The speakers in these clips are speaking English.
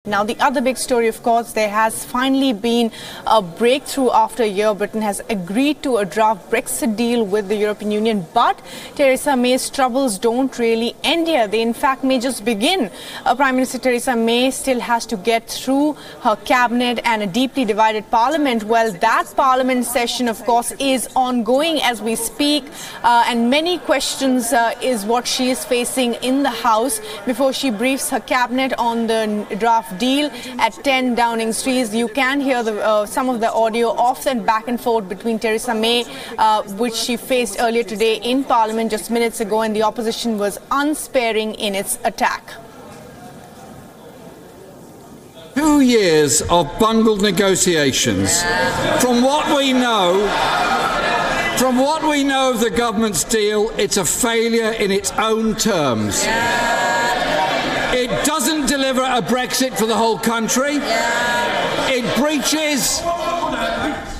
Now, the other big story, of course, there has finally been a breakthrough after a year. Britain has agreed to a draft Brexit deal with the European Union. But Theresa May's troubles don't really end here. They, in fact, may just begin. Prime Minister Theresa May still has to get through her cabinet and a deeply divided parliament. Well, that parliament session, of course, is ongoing as we speak. And many questions is what she is facing in the House before she briefs her cabinet on the draft deal at 10 Downing Street. You can hear some of the audio of and back and forth between Theresa May, which she faced earlier today in Parliament just minutes ago, and the opposition was unsparing in its attack. 2 years of bungled negotiations. From what we know of the government's deal, it's a failure in its own terms. It doesn't deliver a Brexit for the whole country. It breaches...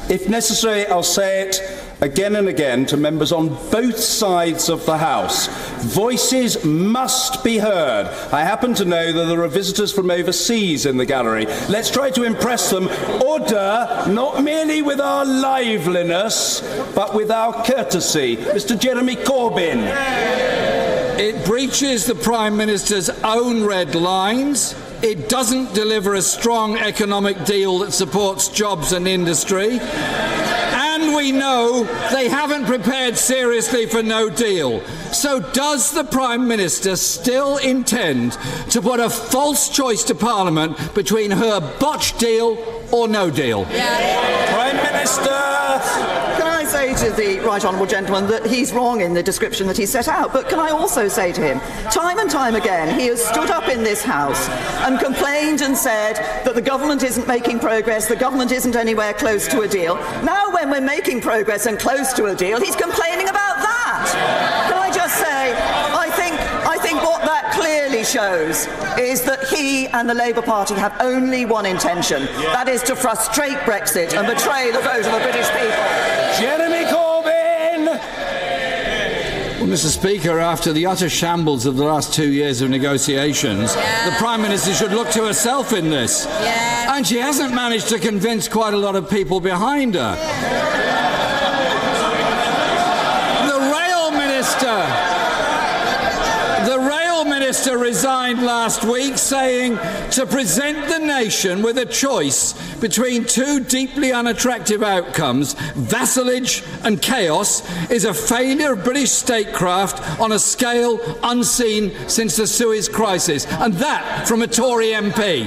If necessary, I'll say it again and again to members on both sides of the House. Voices must be heard. I happen to know that there are visitors from overseas in the gallery. Let's try to impress them. Order, not merely with our liveliness, but with our courtesy. Mr. Jeremy Corbyn. It breaches the Prime Minister's own red lines. It doesn't deliver a strong economic deal that supports jobs and industry. And we know they haven't prepared seriously for no deal. So does the Prime Minister still intend to put a false choice to Parliament between her botched deal or no deal? Prime Minister! Can I say to the right honourable gentleman that he's wrong in the description that he set out, but can I also say to him, time and time again, he has stood up in this House and complained and said that the government isn't making progress, the government isn't anywhere close to a deal. Now when we're making progress and close to a deal, he's complaining about that. Can I just say, I think what that clearly shows is that he and the Labour Party have only one intention, that is to frustrate Brexit and betray the vote of the British people. Jeremy Corbyn! Well, Mr. Speaker, after the utter shambles of the last 2 years of negotiations, the Prime Minister should look to herself in this. And she hasn't managed to convince quite a lot of people behind her. The Rail Minister resigned last week, saying to present the nation with a choice between two deeply unattractive outcomes, vassalage and chaos, is a failure of British statecraft on a scale unseen since the Suez Crisis. And that from a Tory MP.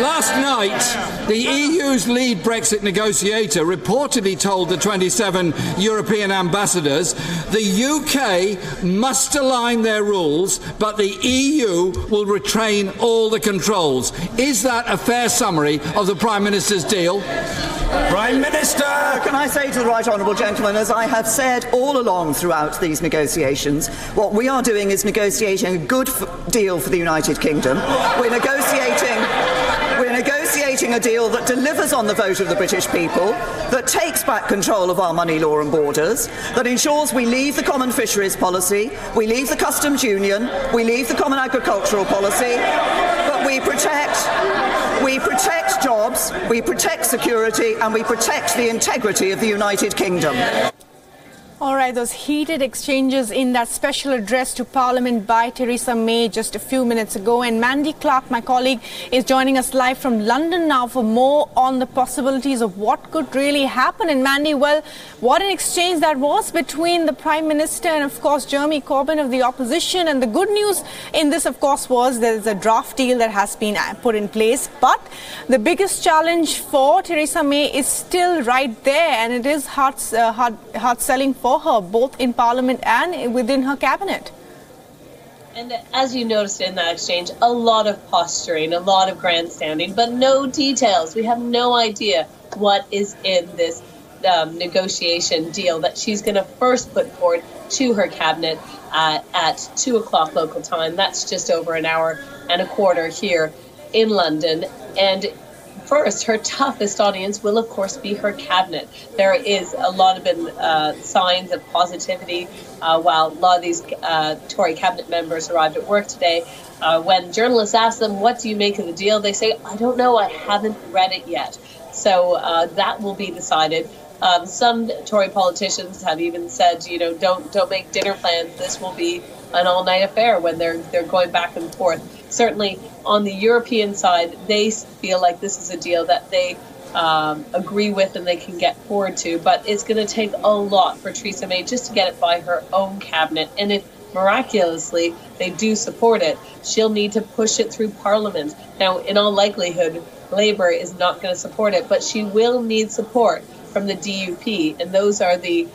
Last night, the EU's lead Brexit negotiator reportedly told the 27 European ambassadors the UK must align their rules, but the EU will retain all the controls. Is that a fair summary of the Prime Minister's deal? Prime Minister! Can I say to the right honourable gentleman, as I have said all along throughout these negotiations, what we are doing is negotiating a good deal for the United Kingdom. We're negotiating a deal that delivers on the vote of the British people, that takes back control of our money law and borders, that ensures we leave the common fisheries policy, we leave the customs union, we leave the common agricultural policy, but we protect jobs, we protect security, and we protect the integrity of the United Kingdom. All right, those heated exchanges in that special address to Parliament by Theresa May just a few minutes ago. And Mandy Clark, my colleague, is joining us live from London now for more on the possibilities of what could really happen. And Mandy, well, what an exchange that was between the Prime Minister and, of course, Jeremy Corbyn of the opposition. And the good news in this, of course, was there's a draft deal that has been put in place. But the biggest challenge for Theresa May is still right there, and it is hard selling for her, both in Parliament and within her cabinet. And as you noticed in that exchange, a lot of posturing, a lot of grandstanding, but no details. We have no idea what is in this negotiation deal that she's going to first put forward to her cabinet at 2 o'clock local time. That's just over an hour and a quarter here in London. And first, her toughest audience will, of course, be her cabinet. There is a lot of signs of positivity while a lot of these Tory cabinet members arrived at work today. When journalists ask them, what do you make of the deal? They say, I don't know, I haven't read it yet. So that will be decided. Some Tory politicians have even said, you know, don't make dinner plans. This will be an all-night affair when they're going back and forth. Certainly on the European side, they feel like this is a deal that they agree with and they can get forward to. But it's going to take a lot for Theresa May just to get it by her own cabinet. And if miraculously they do support it, she'll need to push it through Parliament. Now, in all likelihood, Labour is not going to support it, but she will need support from the DUP, and those are the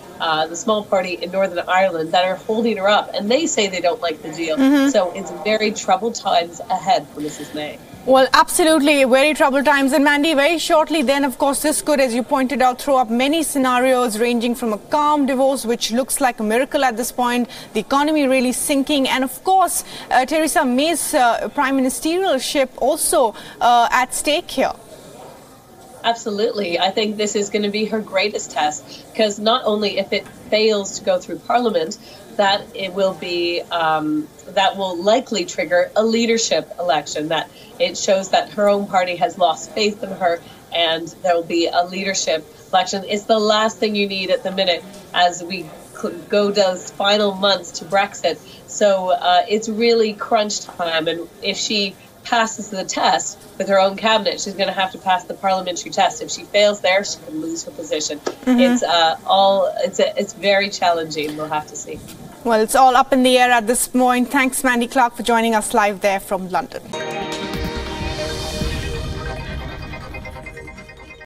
small party in Northern Ireland that are holding her up, and they say they don't like the deal. So it's very troubled times ahead for Mrs. May. Well, absolutely, very troubled times. And Mandy, very shortly then, of course, this could, as you pointed out, throw up many scenarios ranging from a calm divorce, which looks like a miracle at this point, the economy really sinking, and of course, Theresa May's prime ministerialship also at stake here. Absolutely. I think this is going to be her greatest test, because not only if it fails to go through Parliament, that it will be that will likely trigger a leadership election, that it shows that her own party has lost faith in her and there will be a leadership election. It's the last thing you need at the minute as we go those final months to Brexit. So it's really crunch time, and if she passes the test with her own cabinet, she's going to have to pass the parliamentary test. If she fails there, she can lose her position. It's very challenging. We'll have to see. Well, it's all up in the air at this point. Thanks, Mandy Clark, for joining us live there from London.